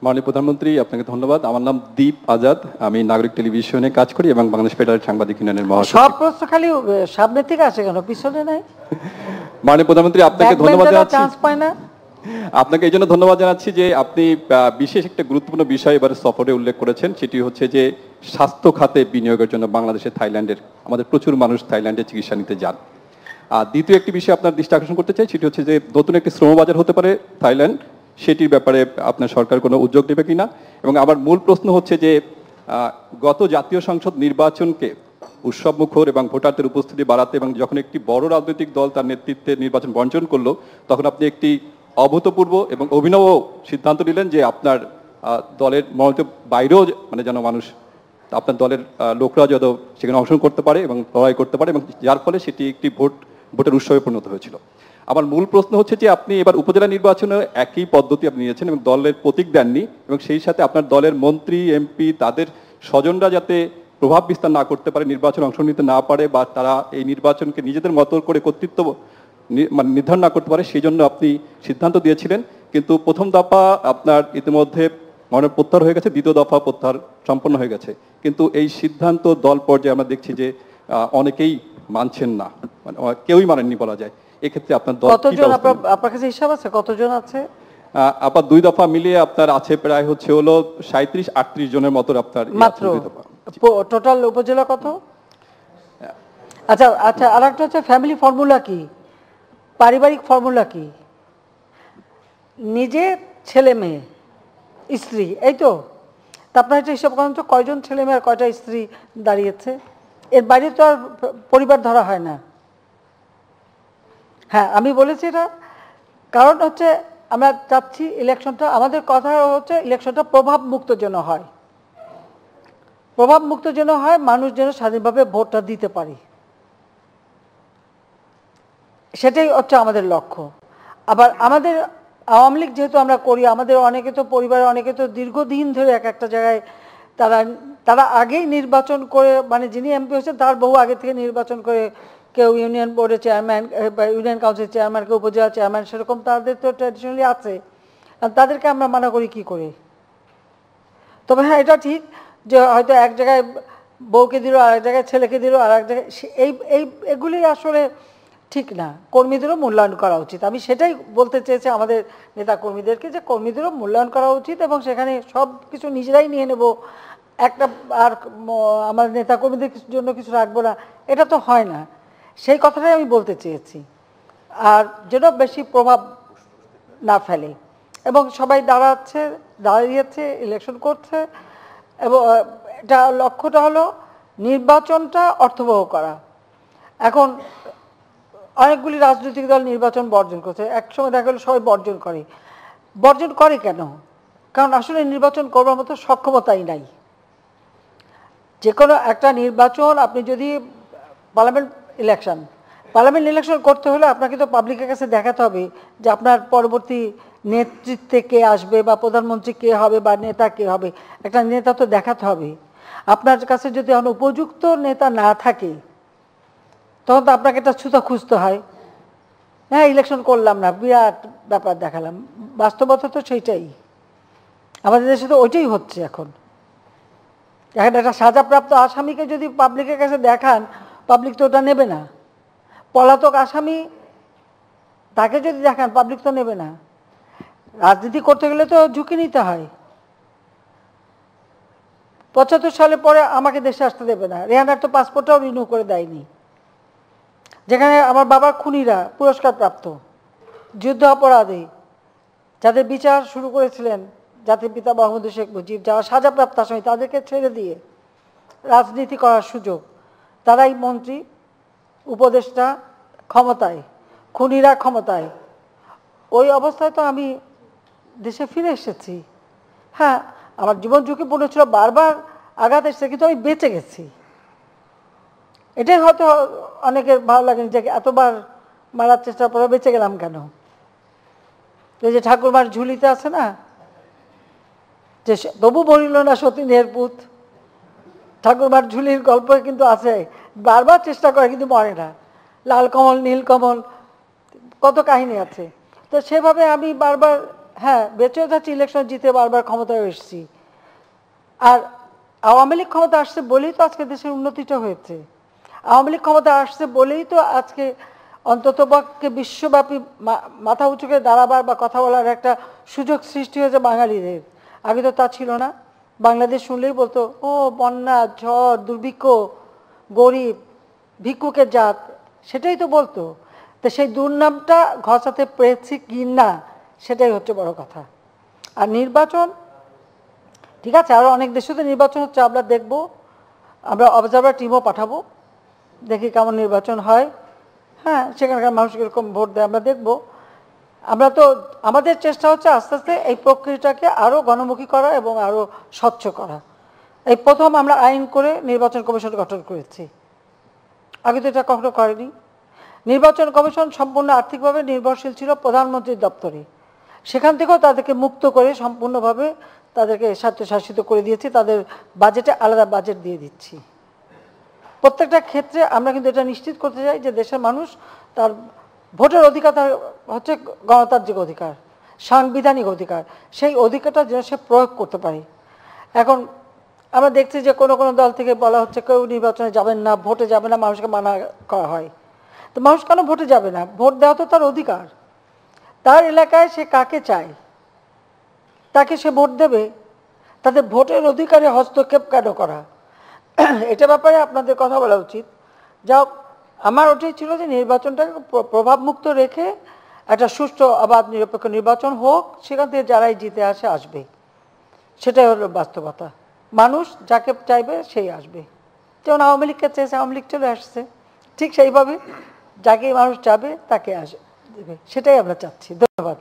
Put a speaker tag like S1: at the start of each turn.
S1: মাননীয় প্রধানমন্ত্রী, আপনাকে ধন্যবাদ। আমার নাম দীপ আজাদ, আমি নাগরিক টেলিভিশনে কাজ করি এবং বাংলাদেশ ফেডারেল সাংবাদিক ইউনিয়নের মহাসচিব।
S2: সব প্রশ্ন খালি সামনে থেকে আসে কেন, পিছনে নাই?
S1: মাননীয় প্রধানমন্ত্রী, আপনাকে ধন্যবাদ জানাচ্ছি।
S2: চান্স পায় না।
S1: আপনাকে এই জন্য ধন্যবাদ জানাচ্ছি যে আপনি বিশেষ একটা গুরুত্বপূর্ণ বিষয় এবারে সফরে উল্লেখ করেছেন, সেটি হচ্ছে যে স্বাস্থ্য খাতে বিনিয়োগের জন্য বাংলাদেশে থাইল্যান্ডের আমাদের প্রচুর মানুষ থাইল্যান্ডে চিকিৎসা নিতে যান। আর দ্বিতীয় একটি বিষয় আপনার দৃষ্টি আকর্ষণ করতে চাই, সেটি হচ্ছে যে নতুন একটি শ্রমবাজার হতে পারে থাইল্যান্ড, সেটির ব্যাপারে আপনার সরকার কোনো উদ্যোগ নেবে কিনা। এবং আমার মূল প্রশ্ন হচ্ছে যে গত জাতীয় সংসদ নির্বাচনকে উৎসবমুখর এবং ভোটারদের উপস্থিতি বাড়াতে এবং যখন একটি বড় রাজনৈতিক দল তার নেতৃত্বে নির্বাচন বর্জন করলো, তখন আপনি একটি অভূতপূর্ব এবং অভিনব সিদ্ধান্ত নিলেন যে আপনার দলের মনোনীত বাইরেও মানে যেন মানুষ, আপনার দলের লোকরা যত সেখানে অংশগ্রহণ করতে পারে এবং লড়াই করতে পারে, এবং যার ফলে সেটি একটি ভোটের উৎসবে পরিণত হয়েছিল। আমার মূল প্রশ্ন হচ্ছে যে আপনি এবার উপজেলা নির্বাচনে একই পদ্ধতি আপনি নিয়েছেন এবং দলের প্রতীক দেননি, এবং সেই সাথে আপনার দলের মন্ত্রী এমপি তাদের স্বজনরা যাতে প্রভাব বিস্তার না করতে পারে, নির্বাচনে অংশ নিতে না পারে, বা তারা এই নির্বাচনকে নিজেদের মতো করে কর্তৃত্ব মানে নির্ধারণ না করতে পারে, সেই জন্য আপনি সিদ্ধান্ত দিয়েছিলেন। কিন্তু প্রথম দফা আপনার ইতিমধ্যে প্রত্যাহার হয়ে গেছে, দ্বিতীয় দফা প্রত্যাহার সম্পন্ন হয়ে গেছে, কিন্তু এই সিদ্ধান্ত দল পর্যায়ে আমরা দেখছি যে অনেকেই মানছেন না, মানে কেউই মানেননি বলা যায়। এক্ষেত্রে আপনার দল
S2: কতজন, আপনার কাছে হিসাব আছে কতজন আছে?
S1: আপনার দুই দফা মিলিয়ে আপনার আছে প্রায় হচ্ছে হলো 37-38 জনের মতো আপনার
S2: মাত্র। টোটাল উপজেলা কত? আচ্ছা আচ্ছা, আর একটা হচ্ছে ফ্যামিলি ফর্মুলা কি, পারিবারিক ফর্মুলা কি? নিজে, ছেলে মেয়ে, স্ত্রী, এই তো। আপনার একটা হিসাব করেন তো, কয়জন ছেলে মেয়ে আর কয়টা স্ত্রী দাঁড়িয়েছে? এর বাইরে তো আর পরিবার ধরা হয় না। হ্যাঁ, আমি বলেছি এটা, কারণ হচ্ছে আমরা চাচ্ছি ইলেকশনটা, আমাদের কথা হচ্ছে ইলেকশনটা প্রভাব মুক্ত যেন হয়, প্রভাব মুক্ত যেন হয়, মানুষ যেন স্বাধীনভাবে ভোটটা দিতে পারে, সেটাই হচ্ছে আমাদের লক্ষ্য। আবার আমাদের আওয়ামী লীগ যেহেতু আমরা করি, আমাদের অনেকে তো পরিবারে অনেকে তো দীর্ঘদিন ধরে এক একটা জায়গায় তারা আগেই নির্বাচন করে, মানে যিনি এমপি হয়েছেন তার বহু আগে থেকে নির্বাচন করে, কেউ ইউনিয়ন বোর্ডের চেয়ারম্যান বা ইউনিয়ন কাউন্সিল চেয়ারম্যান, কেউ উপজেলা চেয়ারম্যান, সেরকম তাদের তো ট্র্যাডিশনালি আছে। তাদেরকে আমরা মানা করি কি করে? তবে হ্যাঁ, এটা ঠিক যে হয়তো এক জায়গায় বউকে দিল, আর এক জায়গায় ছেলেকে দিল, আর এক জায়গায় এগুলি আসলে ঠিক না। কর্মীদেরও মূল্যায়ন করা উচিত। আমি সেটাই বলতে চেয়েছি আমাদের নেতা কর্মীদেরকে, যে কর্মীদেরও মূল্যায়ন করা উচিত, এবং সেখানে সব কিছু নিজেরাই নিয়ে নেব, একটা আর আমার নেতা কর্মীদের জন্য কিছু রাখবো না, এটা তো হয় না। সেই কথাটাই আমি বলতে চেয়েছি। আর যেন বেশি প্রভাব না ফেলে, এবং সবাই দাঁড়িয়েছে, ইলেকশন করছে, এবং এটা লক্ষ্যটা হলো নির্বাচনটা অর্থবহ করা। এখন অনেকগুলি রাজনৈতিক দল নির্বাচন বর্জন করছে, একসময় দেখা গেলো সবাই বর্জন করে কেন? কারণ আসলে নির্বাচন করবার মতো সক্ষমতাই নাই। যে কোনো একটা নির্বাচন, আপনি যদি পার্লামেন্ট ইলেকশন করতে হলে আপনাকে তো পাবলিকের কাছে দেখাতে হবে যে আপনার পরবর্তী নেতৃত্বে কে আসবে, বা প্রধানমন্ত্রী কে হবে, বা নেতা কে হবে, একটা নেতা তো দেখাতে হবে। আপনার কাছে যদি এখন উপযুক্ত নেতা না থাকে, তখন তো আপনাকে একটা ছুতা খুঁজতে হয়। হ্যাঁ, ইলেকশন করলাম না, বিরাট ব্যাপার দেখালাম। বাস্তবতা তো সেইটাই, আমাদের দেশে তো ওইটাই হচ্ছে এখন। একটা সাজাপ্রাপ্ত আসামিকে যদি পাবলিকের কাছে দেখান, পাবলিক তো ওটা নেবে না। পলাতক আসামি, তাকে যদি দেখান, পাবলিক তো নেবে না। রাজনীতি করতে গেলে তো ঝুঁকি নিতে হয়। 75 সালে পরে আমাকে দেশে আসতে দেবে না, রেহানার তো পাসপোর্টটাও রিনিউ করে দেয়নি। যেখানে আমার বাবার খুনিরা পুরস্কারপ্রাপ্ত, যুদ্ধ অপরাধী, যাদের বিচার শুরু করেছিলেন জাতির পিতা বঙ্গবন্ধু শেখ মুজিব, যারা সাজাপ্রাপ্ত আসামি, তাদেরকে ছেড়ে দিয়ে রাজনীতি করার সুযোগ, তারাই মন্ত্রী, উপদেষ্টা ক্ষমতায়, খুনিরা ক্ষমতায়। ওই অবস্থায় তো আমি দেশে ফিরে এসেছি। হ্যাঁ, আমার জীবন ঝুঁকিপূর্ণ ছিল, বারবার আঘাত এসেছে, কিন্তু আমি বেঁচে গেছি। এটাই হয়তো অনেকের ভালো লাগেনি যে এতবার মারার চেষ্টা করে বেঁচে গেলাম কেন। এই যে ঠাকুরমার ঝুলিতে আছে না, যে তবু বলিল না সতীনের পুত, ঠাকুরমার ঝুলির গল্প কিন্তু আছে, বারবার চেষ্টা করে কিন্তু মরে না। লাল কমল, নীল কমল, কত কাহিনী আছে। তো সেভাবে আমি বারবার, হ্যাঁ বেঁচেও যাচ্ছি, ইলেকশন জিতে বারবার ক্ষমতায় এসেছি। আর আওয়ামী লীগ ক্ষমতা আসছে বলেই তো আজকে দেশের উন্নতিটা হয়েছে। আওয়ামী লীগ ক্ষমতা আসছে বলেই তো আজকে অন্ততপক্ষে বিশ্বব্যাপী মাথা উঁচু করে দাঁড়াবার বা কথা বলার একটা সুযোগ সৃষ্টি হয়েছে বাঙালিদের। আগে তো তা ছিল না। বাংলাদেশ শুনলেই বলতো ও বন্যা, ঝড়, দুর্ভিক্ষ, গরিব, ভিক্ষুকের জাত, সেটাই তো বলতো। তো সেই দুর্নামটা ঘষাতে পেরেছি কি না, সেটাই হচ্ছে বড় কথা। আর নির্বাচন ঠিক আছে, আরও অনেক দেশে তো নির্বাচন হচ্ছে, আমরা দেখব, আমরা অবজারভার টিমও পাঠাবো, দেখি কেমন নির্বাচন হয়। হ্যাঁ, সেখানকার মানুষ কীরকম ভোট দেয় আমরা দেখব। আমরা তো আমাদের চেষ্টা হচ্ছে আস্তে আস্তে এই প্রক্রিয়াটাকে আরও গণমুখী করা এবং আরও স্বচ্ছ করা। এই প্রথম আমরা আইন করে নির্বাচন কমিশন গঠন করেছি, আগে তো এটা কখনো করেনি। নির্বাচন কমিশন সম্পূর্ণ আর্থিকভাবে নির্ভরশীল ছিল প্রধানমন্ত্রীর দপ্তরে, সেখান থেকেও তাদেরকে মুক্ত করে সম্পূর্ণভাবে তাদেরকে স্বায়ত্তশাসিত করে দিয়েছি, তাদের বাজেটে আলাদা বাজেট দিয়ে দিচ্ছি। প্রত্যেকটা ক্ষেত্রে আমরা কিন্তু এটা নিশ্চিত করতে চাই যে দেশের মানুষ তার ভোটের অধিকার, তার হচ্ছে গণতান্ত্রিক অধিকার, সাংবিধানিক অধিকার, সেই অধিকারটা যেন সে প্রয়োগ করতে পারে। এখন আমরা দেখছি যে কোনো কোনো দল থেকে বলা হচ্ছে কেউ নির্বাচনে যাবেন না, ভোটে যাবে না, মানুষকে মানা করা হয়। তো মানুষ কেন ভোটে যাবে না? ভোট দেওয়া তো তার অধিকার। তার এলাকায় সে কাকে চায় তাকে সে ভোট দেবে। তাদের ভোটের অধিকারে হস্তক্ষেপ কেন করা? এটা ব্যাপারে আপনাদের কথা বলা উচিত। যাও, আমার ওটাই ছিল যে নির্বাচনটাকে প্রভাবমুক্ত রেখে একটা সুষ্ঠু অবাধ নিরপেক্ষ নির্বাচন হোক, সেখান থেকে যারাই জিতে আসে আসবে, সেটাই হলো বাস্তবতা। মানুষ যাকে চাইবে সেই আসবে। যেমন আওয়ামী লীগকে চেয়েছে, আওয়ামী লীগ চলে আসছে, ঠিক সেইভাবে যাকে মানুষ চাবে তাকে দেবে, সেটাই আমরা চাচ্ছি। ধন্যবাদ।